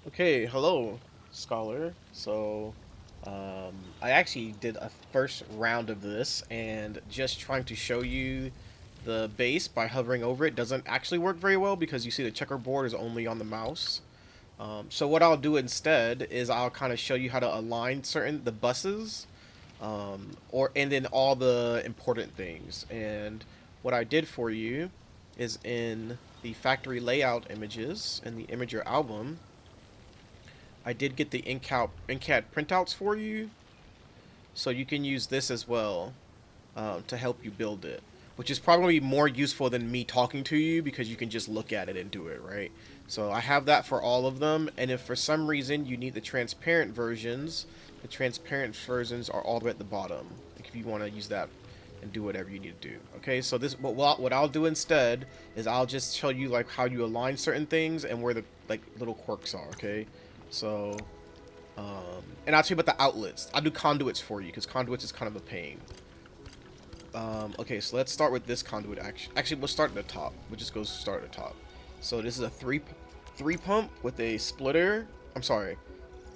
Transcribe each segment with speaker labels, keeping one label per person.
Speaker 1: Okay, hello, Scholar. I actually did a first round of this, and just trying to show you the base by hovering over it doesn't actually work very well because you see the checkerboard is only on the mouse. So what I'll do instead is I'll kind of show you how to align the buses, and then all the important things. And what I did for you is in the factory layout images in the Imager album. I did get the InCAD printouts for you, so you can use this as well to help you build it, which is probably more useful than me talking to you because you can just look at it and do it, right? So I have that for all of them, and if for some reason you need the transparent versions are all the way at the bottom. Like if you want to use that and do whatever you need to do. Okay, so what I'll do instead is I'll just show you like how you align certain things and where the like little quirks are. Okay, so and I'll tell you about the outlets. I'll do conduits for you because conduits is kind of a pain. Okay, so let's start with this conduit. Actually, we'll start at the top. We'll just go start at the top. So this is a three pump with a splitter. I'm sorry,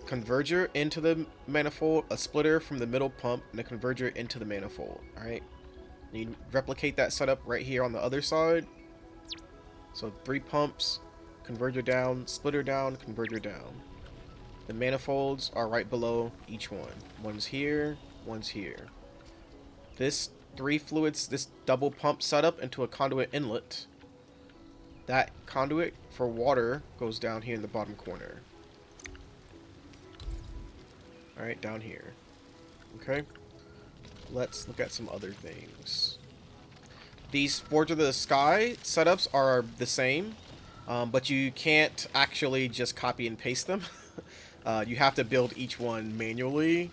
Speaker 1: converger into the manifold, a splitter from the middle pump, and a converger into the manifold. All right. You replicate that setup right here on the other side. So three pumps, converger down, splitter down, converger down. The manifolds are right below each one. One's here, one's here. This this double pump setup into a conduit inlet. That conduit for water goes down here in the bottom corner. Alright, down here. Okay. Let's look at some other things. These Forge of the Sky setups are the same, but you can't actually just copy and paste them. You have to build each one manually.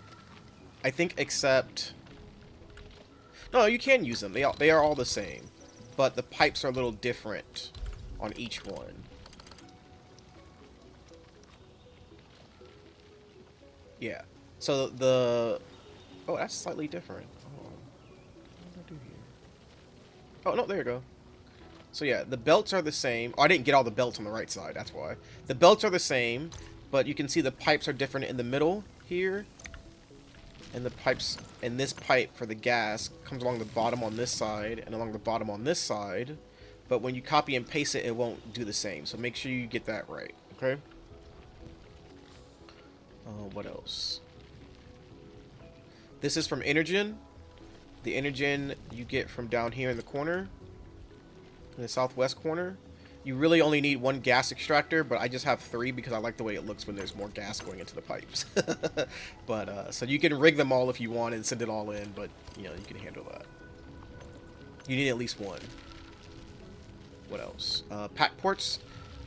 Speaker 1: I think except... No, you can use them. They are all the same. But the pipes are a little different on each one. Yeah. So the... Oh, that's slightly different. Hold on. What did I do here? Oh, no, there you go. So yeah, the belts are the same. Oh, I didn't get all the belts on the right side, that's why. The belts are the same, but you can see the pipes are different in the middle here. And the pipes, and this pipe for the gas comes along the bottom on this side and along the bottom on this side. But when you copy and paste it, it won't do the same. So make sure you get that right, okay? What else? This is from Energen. The Energen you get from down here in the corner, in the southwest corner. You really only need one gas extractor, but I just have three because I like the way it looks when there's more gas going into the pipes. But so you can rig them all if you want and send it all in, but you know, you can handle that. You need at least one. What else? Pack ports.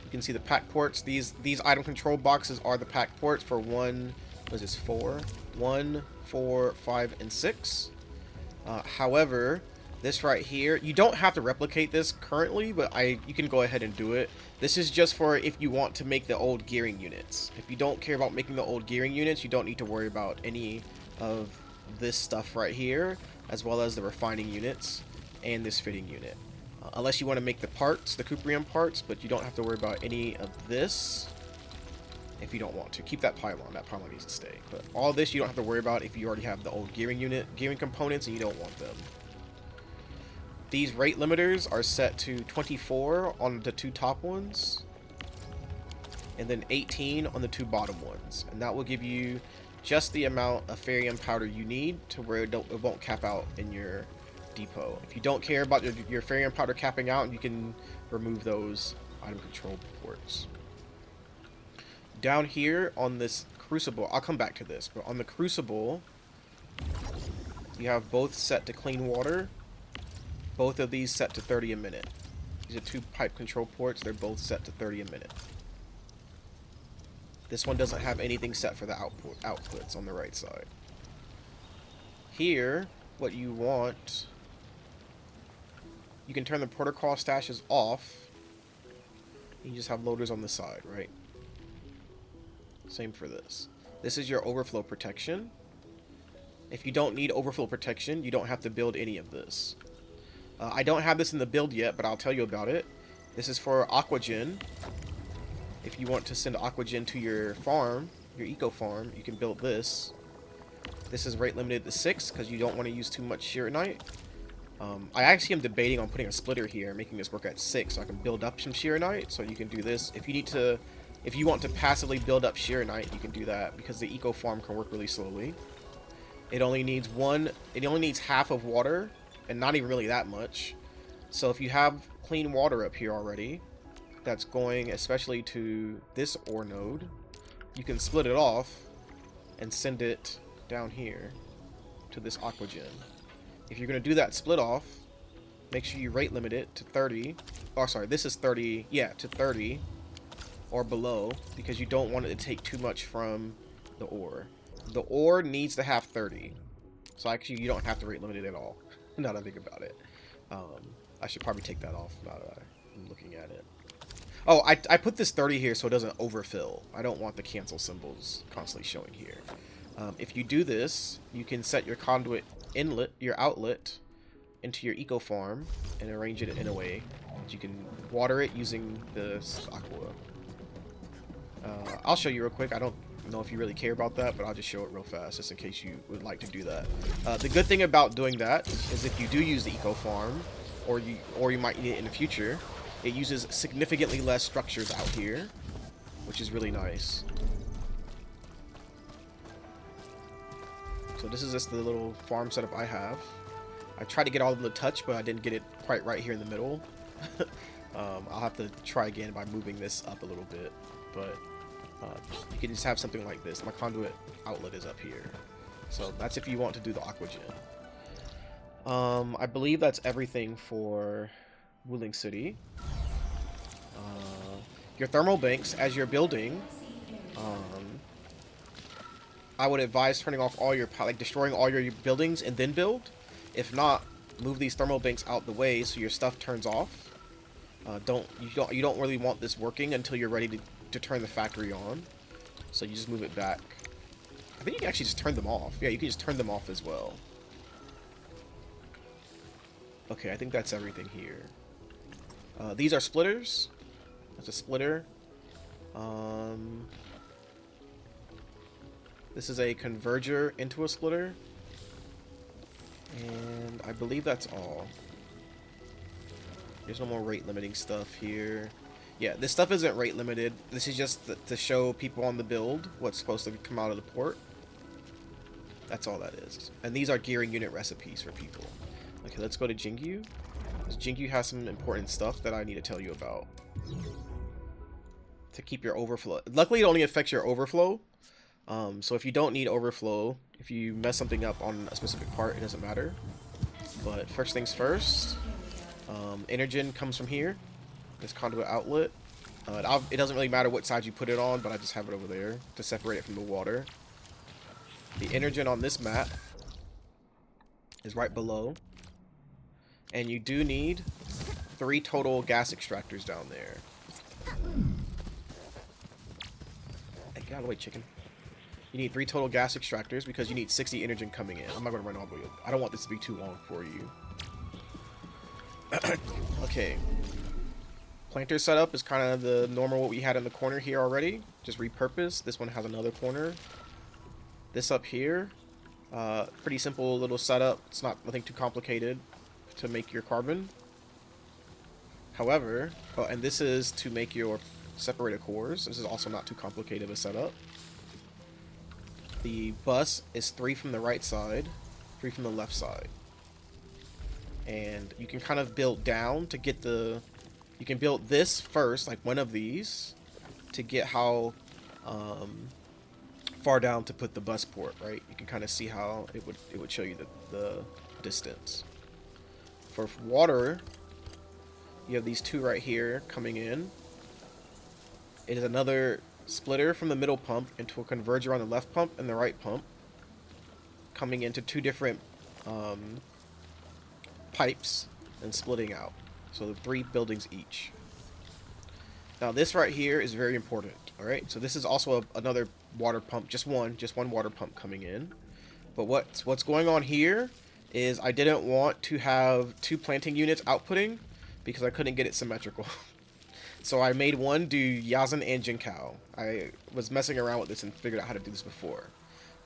Speaker 1: You can see the pack ports. These item control boxes are the pack ports for one. What is this? 4, 1, 4, 5, and 6. However, this right here, you don't have to replicate this currently, but you can go ahead and do it. This is just for if you want to make the old gearing units. If you don't care about making the old gearing units, you don't need to worry about any of this stuff right here, as well as the refining units and this fitting unit. Unless you want to make the parts, the Cuprium parts, but you don't have to worry about any of this if you don't want to. Keep that pylon. That pylon needs to stay. But all this you don't have to worry about if you already have the old gearing components and you don't want them. These rate limiters are set to 24 on the two top ones, and then 18 on the two bottom ones. And that will give you just the amount of Ferium powder you need to where it won't cap out in your depot. If you don't care about your Ferium powder capping out, you can remove those item control ports. Down here on this crucible, I'll come back to this, but on the crucible, you have both set to clean water. Both of these set to 30 a minute. These are two pipe control ports. They're both set to 30 a minute. This one doesn't have anything set for the outputs on the right side. Here, what you want, you can turn the protocol stashes off. You just have loaders on the side, right? Same for this. This is your overflow protection. If you don't need overflow protection, you don't have to build any of this. I don't have this in the build yet, but I'll tell you about it. This is for Aquagen. If you want to send Aquagen to your farm, your eco farm, you can build this. This is rate limited to 6 because you don't want to use too much Shironite. I actually am debating on putting a splitter here, making this work at 6 so I can build up some Shironite. So you can do this. If you want to passively build up Shironite, you can do that because the eco farm can work really slowly. It only needs half of water, and not even really that much. So if you have clean water up here already, that's going especially to this ore node, you can split it off and send it down here to this Aquagen. If you're going to do that split off, make sure you rate limit it to 30. Oh, sorry, this is 30. Yeah, to 30 or below, because you don't want it to take too much from the ore. The ore needs to have 30. So actually, you don't have to rate limit it at all. Now that I think about it. I should probably take that off now that I'm looking at it. Oh, I put this 30 here so it doesn't overfill. I don't want the cancel symbols constantly showing here. If you do this, you can set your conduit inlet, your outlet, into your eco farm and arrange it in a way that you can water it using this aqua. I'll show you real quick. I don't know if you really care about that, but I'll just show it real fast just in case you would like to do that. The good thing about doing that is if you do use the eco farm, or you might need it in the future, it uses significantly less structures out here, which is really nice. So this is just the little farm setup I have. I tried to get all of the touch, but I didn't get it quite right here in the middle. I'll have to try again by moving this up a little bit, but you can just have something like this. My conduit outlet is up here. So that's if you want to do the Aquagen. I believe that's everything for Wuling City. Your thermal banks, as you're building, I would advise turning off all your, destroying all your buildings and then build. If not, move these thermal banks out the way so your stuff turns off. You don't really want this working until you're ready to turn the factory on. So you just move it back. I think you can actually just turn them off. Yeah, you can just turn them off as well. Okay, I think that's everything here. These are splitters. That's a splitter. This is a converger into a splitter. And I believe that's all. There's no more rate limiting stuff here. Yeah, this stuff isn't rate limited. This is just to show people on the build what's supposed to come out of the port. That's all that is. And these are gearing unit recipes for people. Okay, let's go to Jingyu. Jingyu has some important stuff that I need to tell you about. To keep your overflow. Luckily, it only affects your overflow. So if you don't need overflow, if you mess something up on a specific part, it doesn't matter. But first things first, Energen comes from here. This conduit outlet. It doesn't really matter what side you put it on, but I just have it over there to separate it from the water. The Energen on this map is right below. And you do need 3 total gas extractors down there. Hey, get out of the way, chicken. You need 3 total gas extractors because you need 60 Energen coming in. I'm not going to run all the way up. I don't want this to be too long for you. Okay. Planter setup is kind of the normal what we had in the corner here already. Just repurposed. This one has another corner. This up here. Pretty simple little setup. It's not nothing too complicated to make your carbon. However, and this is to make your separated cores. This is also not too complicated of a setup. The bus is 3 from the right side, 3 from the left side. And you can kind of build down to get the... You can build this first, like one of these, to get how far down to put the bus port, right? You can kind of see how it would show you the distance. For water, you have these 2 right here coming in. It is another splitter from the middle pump into a converger on the left pump and the right pump, coming into 2 different pipes and splitting out. So 3 buildings each. Now this right here is very important. All right, so this is also another water pump, just one water pump coming in. But what's going on here is I didn't want to have 2 planting units outputting because I couldn't get it symmetrical. So I made one do Yazan and Jinkao. I was messing around with this and figured out how to do this before.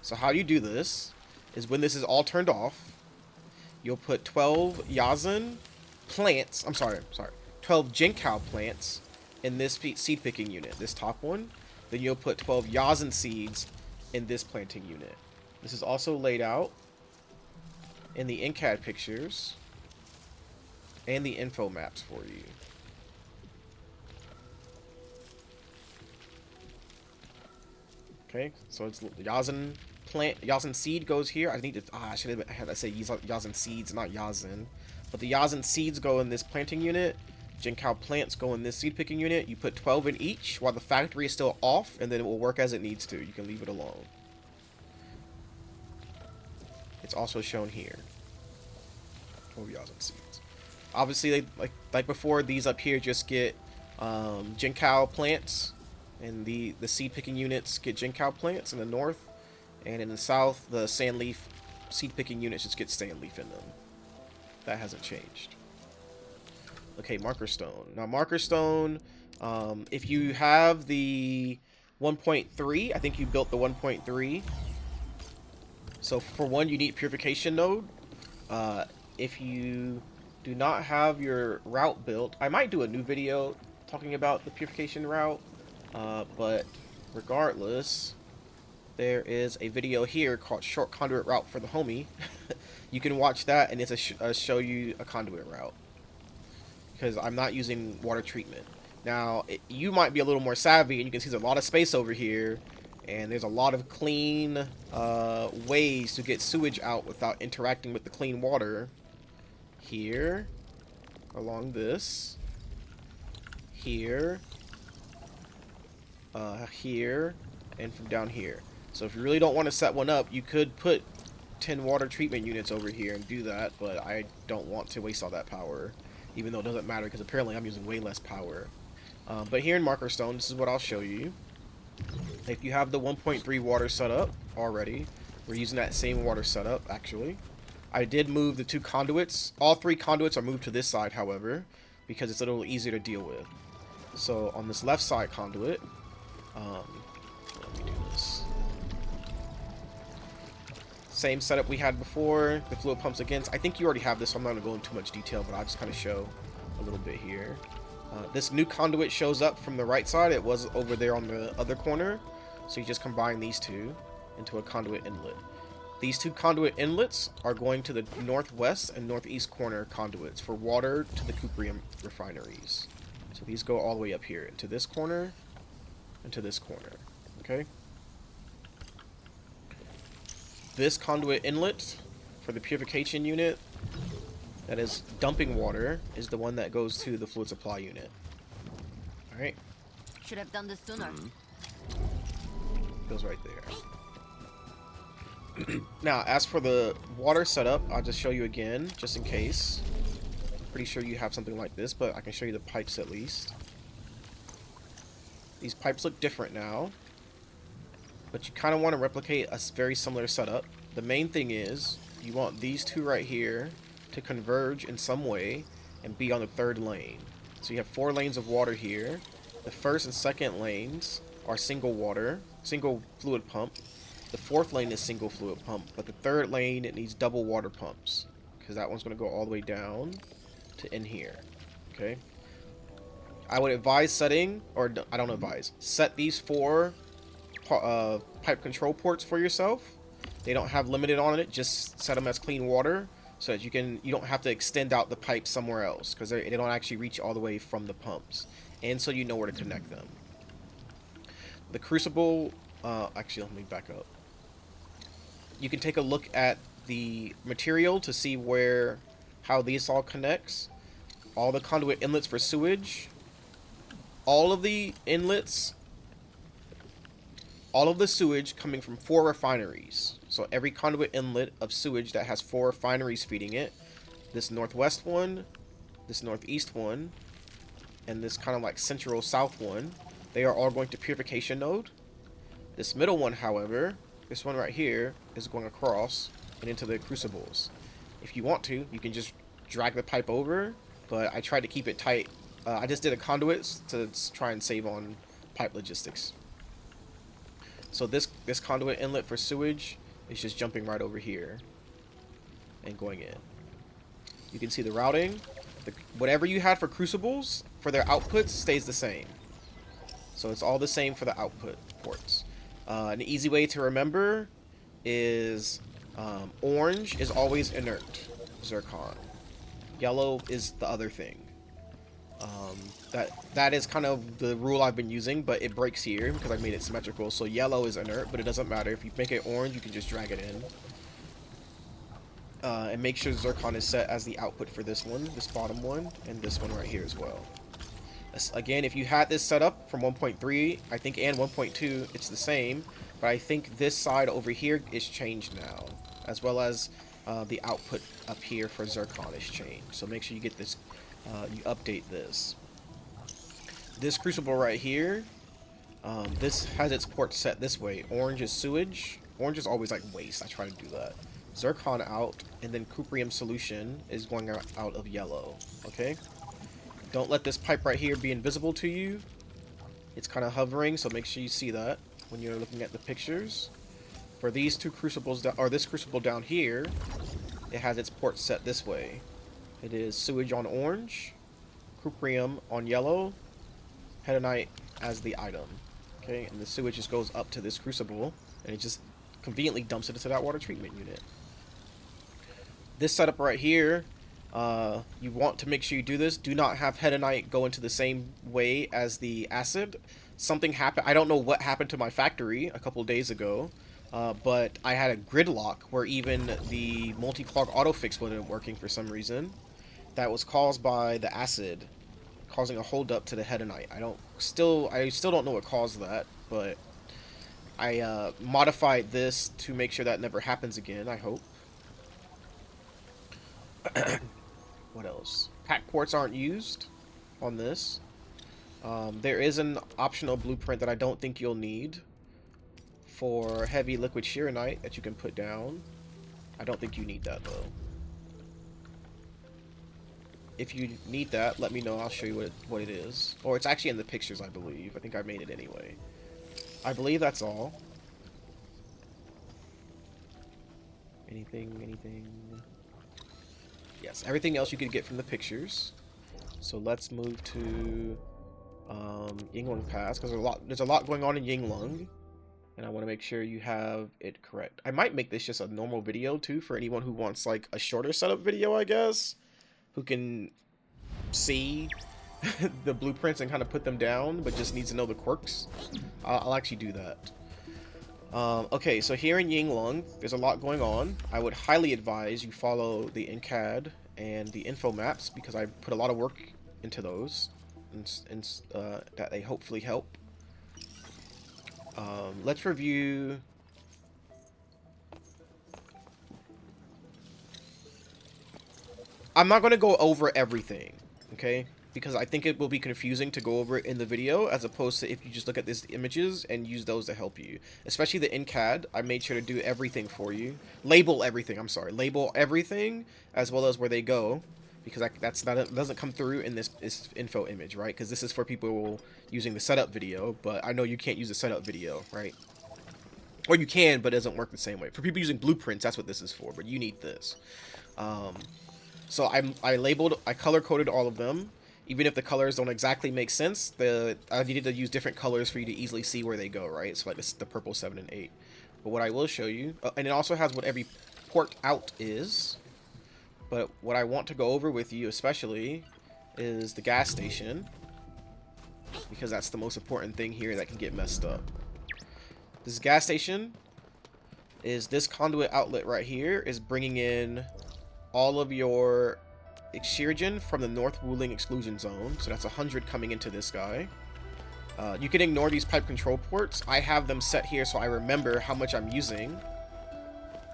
Speaker 1: So how you do this is when this is all turned off, you'll put 12 Yazan plants, 12 Jinkao plants in this seed picking unit, this top one. Then you'll put 12 Yazan seeds in this planting unit. This is also laid out in the NCAD pictures and the info maps for you. Okay, so it's Yazan plant, Yazan seed goes here. I need to, I should have had to say Yazan seeds, not Yazan. But the Yazan seeds go in this planting unit. Jinkao plants go in this seed picking unit. You put 12 in each while the factory is still off, and then it will work as it needs to. You can leave it alone. It's also shown here. 12 Yazan seeds. Obviously, like before, these up here just get Jinkao plants. And the seed picking units get Jinkao plants in the north, and in the south, the Sandleaf seed picking units just get Sandleaf in them. That hasn't changed. Okay, Marker Stone. Now, Marker Stone, if you have the 1.3, I think you built the 1.3. So for one, you need Purification Node. If you do not have your route built, I might do a new video talking about the Purification route. But regardless, there is a video here called Short Conduit Route for the Homie. You can watch that, and it's a show you a conduit route. Because I'm not using water treatment. Now, you might be a little more savvy, and you can see there's a lot of space over here, and there's a lot of clean ways to get sewage out without interacting with the clean water. Here, along this, here, here, and from down here. So if you really don't want to set one up, you could put 10 water treatment units over here and do that, but I don't want to waste all that power, even though it doesn't matter because apparently I'm using way less power. But here in Marker Stone, this is what I'll show you. If you have the 1.3 water setup already, we're using that same water setup actually. I did move the 2 conduits. All 3 conduits are moved to this side, however, because it's a little easier to deal with. So on this left side conduit, let me do this. Same setup we had before, the fluid pumps against. I think you already have this, so I'm not going to go into too much detail, but I'll just kind of show a little bit here. This new conduit shows up from the right side. It was over there on the other corner, so you just combine these two into a conduit inlet. These 2 conduit inlets are going to the northwest and northeast corner conduits for water to the Cuprium refineries. So these go all the way up here into this corner and to this corner. Okay? This conduit inlet for the purification unit that is dumping water is the one that goes to the fluid supply unit. Alright?
Speaker 2: Should have done this sooner.
Speaker 1: Goes right there. Now, as for the water setup, I'll just show you again, just in case. Pretty sure you have something like this, but I can show you the pipes at least. These pipes look different now, but you kind of want to replicate a very similar setup. The main thing is, you want these 2 right here to converge in some way and be on the 3rd lane. So you have 4 lanes of water here. The 1st and 2nd lanes are single water, single fluid pump. The 4th lane is single fluid pump, but the 3rd lane, it needs double water pumps, because that one's going to go all the way down to in here. Okay? I would advise setting, or I don't advise, set these 4 pipe control ports for yourself. They don't have limited on it, just set them as clean water, so that you don't have to extend out the pipe somewhere else, because they don't actually reach all the way from the pumps, and so you know where to connect them. The crucible, actually let me back up. You can take a look at the material to see how these all connects. All the conduit inlets for sewage. All of the inlets, all of the sewage coming from 4 refineries. So every conduit inlet of sewage that has 4 refineries feeding it. This northwest one, this northeast one, and this kind of like central south one. They are all going to purification node. This middle one, however, this one right here, is going across and into the crucibles. If you want to, you can just drag the pipe over, but I tried to keep it tight I just did a conduit to try and save on pipe logistics. So this conduit inlet for sewage is just jumping right over here and going in. You can see the routing. Whatever you had for crucibles for their outputs stays the same. So it's all the same for the output ports. An easy way to remember is orange is always inert zircon. Yellow is the other thing. That is kind of the rule I've been using, but it breaks here because I made it symmetrical. So yellow is inert, but it doesn't matter. If you make it orange, you can just drag it in. And make sure zircon is set as the output for this one, this bottom one, and this one right here as well. Again, if you had this set up from 1.3, I think, and 1.2, it's the same, but I think this side over here is changed now, as well as the output up here for zircon is changed. So make sure you get this, you update this. This crucible right here, this has its port set this way. Orange is sewage. Orange is always like waste. I try to do that. Zircon out, and then cuprium solution is going out of yellow. Okay? Don't let this pipe right here be invisible to you. It's kind of hovering, so make sure you see that when you're looking at the pictures. For these two crucibles, or this crucible down here, it has its port set this way. It is sewage on orange, cuprium on yellow, hedanite as the item. Okay, and the sewage just goes up to this crucible, and it just conveniently dumps it into that water treatment unit. This setup right here, you want to make sure you do this. Do not have hedanite go into the same way as the acid. Something happened. I don't know what happened to my factory a couple days ago, but I had a gridlock where even the multi-clog autofix wasn't working for some reason. That was caused by the acid causing a holdup to the hedanite. I still don't know what caused that, but I modified this to make sure that never happens again, I hope. What else? Pack ports aren't used on this. There is an optional blueprint that I don't think you'll need for heavy liquid shearonite that you can put down. I don't think you need that though. If you need that, let me know. I'll show you what it is. Or it's actually in the pictures, I believe. I think I made it anyway. I believe that's all. Anything? Yes, everything else you could get from the pictures. So let's move to Yinglong Pass, because there's a lot going on in Yinglong, and I want to make sure you have it correct. I might make this just a normal video too for anyone who wants like a shorter setup video, I guess, who can see the blueprints and kind of put them down, but just needs to know the quirks. I'll actually do that. Okay, so here in Yinglong, there's a lot going on. I would highly advise you follow the NCAD and the info maps, because I put a lot of work into those, and that they hopefully help. Let's review. I'm not going to go over everything, okay? Because I think it will be confusing to go over it in the video, as opposed to if you just look at these images and use those to help you. Especially the NCAD, I made sure to do everything for you. Label everything, I'm sorry. Label everything, as well as where they go. Because that doesn't come through in this info image, right? Because this is for people using the setup video, but I know you can't use the setup video, right? Or you can, but it doesn't work the same way. For people using blueprints, that's what this is for, but you need this. So I color-coded all of them. Even if the colors don't exactly make sense, I needed to use different colors for you to easily see where they go, right? So like this, the purple 7 and 8. But what I will show you, and it also has what every port out is. But what I want to go over with you especially is the gas station, because that's the most important thing here that can get messed up. This gas station is this conduit outlet right here is bringing in all of your Exergen from the North Wuling exclusion zone. So that's 100 coming into this guy. You can ignore these pipe control ports. I have them set here so I remember how much I'm using.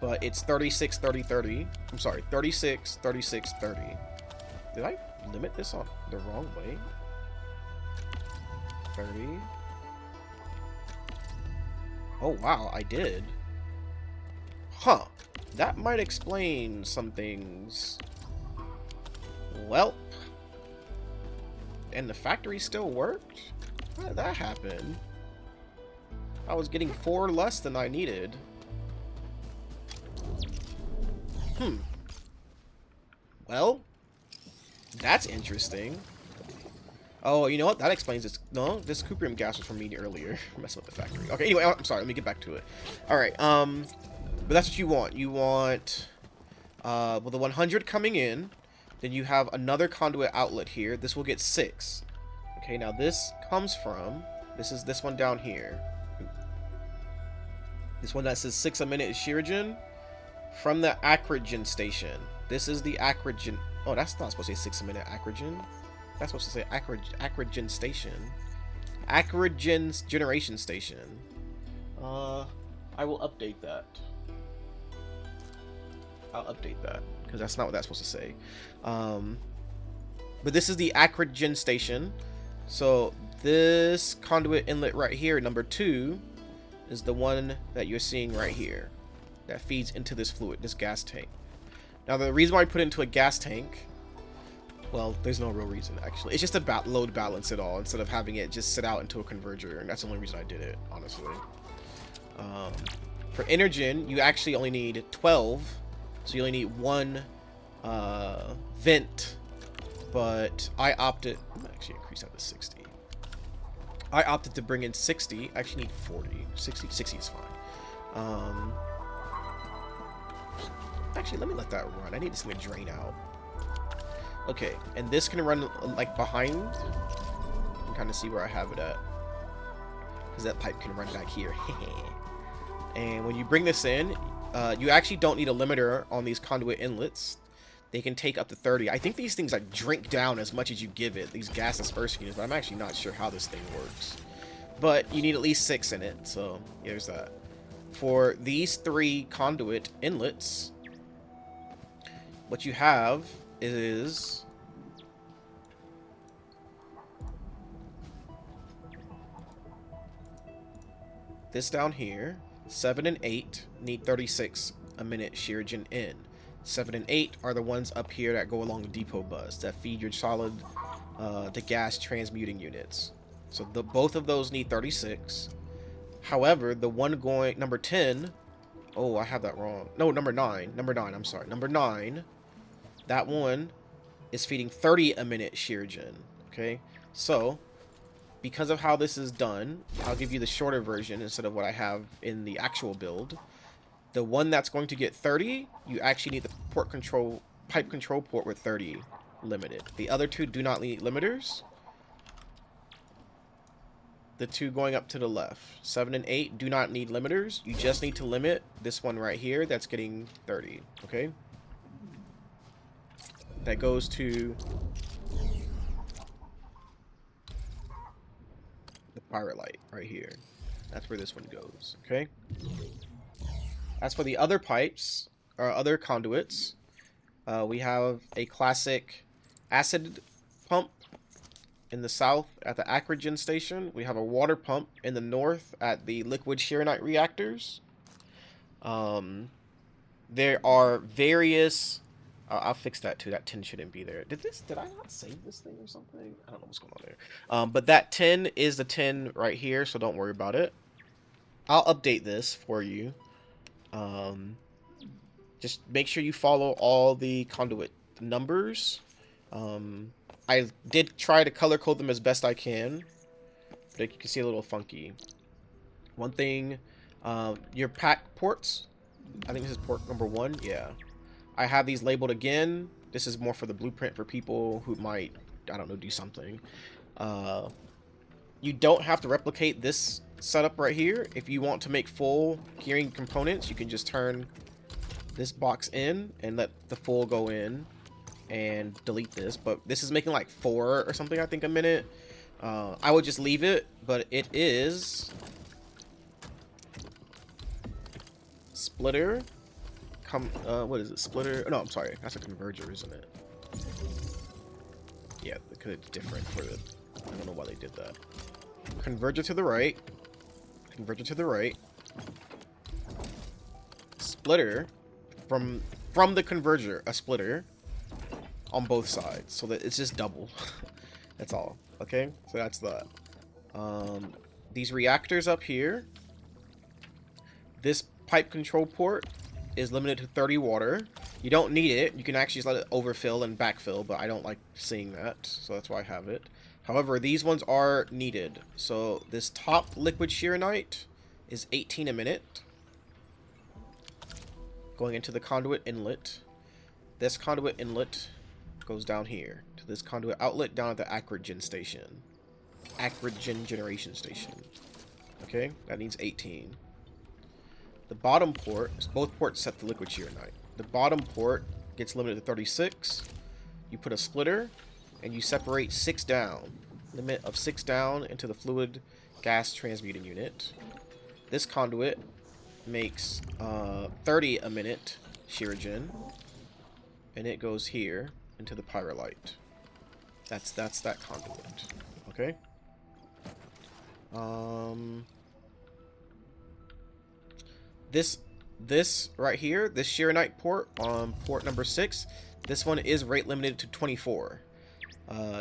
Speaker 1: But it's 36, 30, 30. I'm sorry, 36, 36, 30. Did I limit this on the wrong way? 30. Oh wow, I did. Huh. That might explain some things. Well, and the factory still worked? How did that happen? I was getting 4 less than I needed. Well, that's interesting. Oh, you know what? That explains this. No, this cuprium gas was from me earlier. Messing with the factory. Okay, anyway, I'm sorry. Let me get back to it. Alright, but that's what you want. You want, well, the 100 coming in. Then you have another conduit outlet here. This will get 6. Okay, now this comes from, this is this one down here. This one that says 6 a minute is Shirigen. From the Acrogen station. This is the Acrogen. Oh, that's not supposed to say 6 a minute Acrogen. That's supposed to say Acrogen station. Acrogen's generation station. I will update that. I'll update that because that's not what that's supposed to say. But this is the Acrogen station. So this conduit inlet right here, number 2, is the one that you're seeing right here. That feeds into this fluid, this gas tank. Now the reason why I put it into a gas tank, well, there's no real reason actually. It's just to load balance it all instead of having it just sit out into a converger, and that's the only reason I did it, honestly. For Energen, you actually only need 12, so you only need 1 vent, but I opted, I'm actually increase that to 60. I opted to bring in 60, I actually need 40, 60 is fine. Actually, let me let that run. I need this thing to drain out. Okay, and this can run like behind. You can kind of see where I have it at, because that pipe can run back here. And when you bring this in, you actually don't need a limiter on these conduit inlets. They can take up to 30. I think these things like drink down as much as you give it, these gas dispersing units, but I'm actually not sure how this thing works. But you need at least 6 in it, so there's that. For these 3 conduit inlets, what you have is this down here. 7 and 8 need 36 a minute Shirigen in. 7 and 8 are the ones up here that go along the depot bus that feed your solid to gas transmuting units. So both of those need 36. However, the one going number 10, oh, I have that wrong. No, number 9. Number 9, I'm sorry. Number 9, that one is feeding 30 a minute Shirigen. Okay? So, because of how this is done, I'll give you the shorter version instead of what I have in the actual build. The one that's going to get 30, you actually need the pipe control port with 30 limited. The other 2 do not need limiters. The 2 going up to the left, 7 and 8, do not need limiters. You just need to limit this one right here that's getting 30, okay? That goes to the pirate light right here. That's where this one goes, okay? As for the other pipes, or other conduits, we have a classic acid pump in the south at the Acrogen station. We have a water pump in the north at the liquid Shironite reactors. There are various... I'll fix that too. That 10 shouldn't be there. Did I not save this thing or something? I don't know what's going on there. But that 10 is the 10 right here, so don't worry about it. I'll update this for you. Just make sure you follow all the conduit numbers. I did try to color code them as best I can, but you can see a little funky. One thing, your pack ports, I think this is port number 1, yeah. I have these labeled again. This is more for the blueprint for people who might, I don't know, do something. You don't have to replicate this setup right here. If you want to make full gearing components, you can just turn this box in and let the full go in and delete this. But this is making like 4 or something, I think, a minute. I would just leave it, but it is splitter. What is it? Splitter? No, I'm sorry. That's a converger, isn't it? Yeah, because it's different for the... I don't know why they did that. Converger to the right. Converger to the right. Splitter from the converger, a splitter on both sides, so that it's just double. That's all. Okay, so that's that. These reactors up here. This pipe control port is limited to 30 water. You don't need it. You can actually just let it overfill and backfill, but I don't like seeing that, so that's why I have it. However, these ones are needed. So this top liquid shearonite is 18 a minute. Going into the conduit inlet. This conduit inlet goes down here to this conduit outlet down at the Acrogen station. Acrogen generation station. Okay, that needs 18. The bottom port, both ports set to liquid shearonite. The bottom port gets limited to 36. You put a splitter, and you separate 6 down. Limit of 6 down into the fluid gas transmuting unit. This conduit makes 30 a minute shearogen, and it goes here into the pyrolite. That's that conduit. Okay. This right here, this shearonite port on port number 6, this one is rate limited to 24.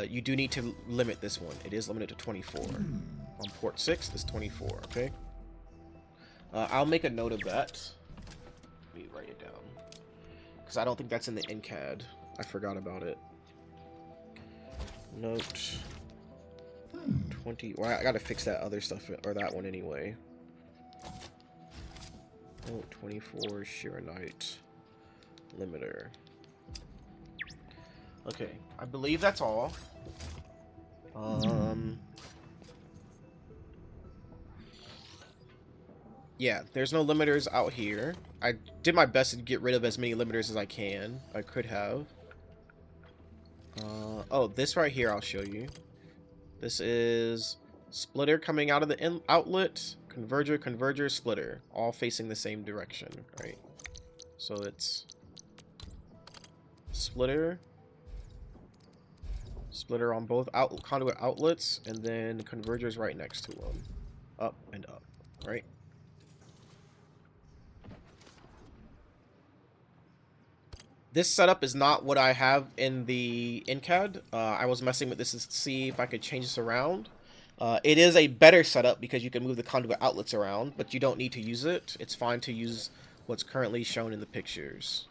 Speaker 1: You do need to limit this one. It is limited to 24. On port 6, it's 24, okay? I'll make a note of that. Let me write it down. Because I don't think that's in the NCAD. I forgot about it. Note 20. Well, I gotta fix that other stuff, or that one anyway. Note 24 shearonite limiter. Okay, I believe that's all. Yeah, there's no limiters out here. I did my best to get rid of as many limiters as I can. I could have. Oh, this right here I'll show you. This is splitter coming out of the outlet, converger, splitter, all facing the same direction, right? So it's splitter on both conduit outlets, and then convergers right next to them, up and up, right? This setup is not what I have in the NCAD. I was messing with this to see if I could change this around. It is a better setup because you can move the conduit outlets around, but you don't need to use it. It's fine to use what's currently shown in the pictures.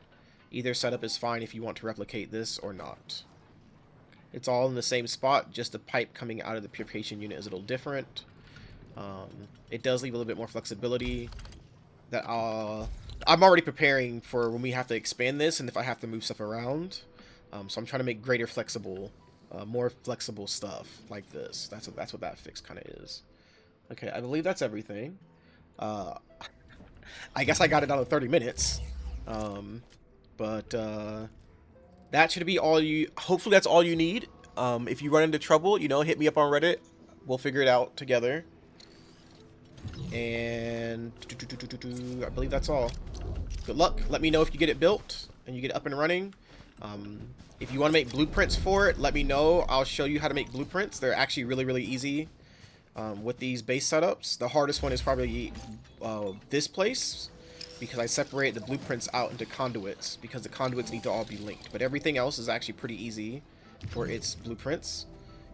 Speaker 1: Either setup is fine if you want to replicate this or not. It's all in the same spot, just the pipe coming out of the purification unit is a little different. It does leave a little bit more flexibility that I'm already preparing for when we have to expand this and if I have to move stuff around. So I'm trying to make more flexible stuff like this. That's what that fix kind of is. Okay, I believe that's everything. I guess I got it down to 30 minutes. But that should be all you. Hopefully that's all you need. If you run into trouble, hit me up on Reddit. We'll figure it out together. And I believe that's all. Good luck. Let me know if you get it built and you get it up and running. If you want to make blueprints for it, let me know. I'll show you how to make blueprints. They're actually really, really easy with these base setups. The hardest one is probably this place, because I separate the blueprints out into conduits, because the conduits need to all be linked. But everything else is actually pretty easy for its blueprints.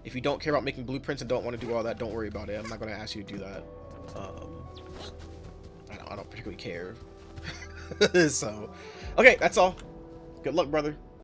Speaker 1: If you don't care about making blueprints and don't want to do all that, don't worry about it. I'm not going to ask you to do that. I don't particularly care. So, okay, that's all. Good luck, brother.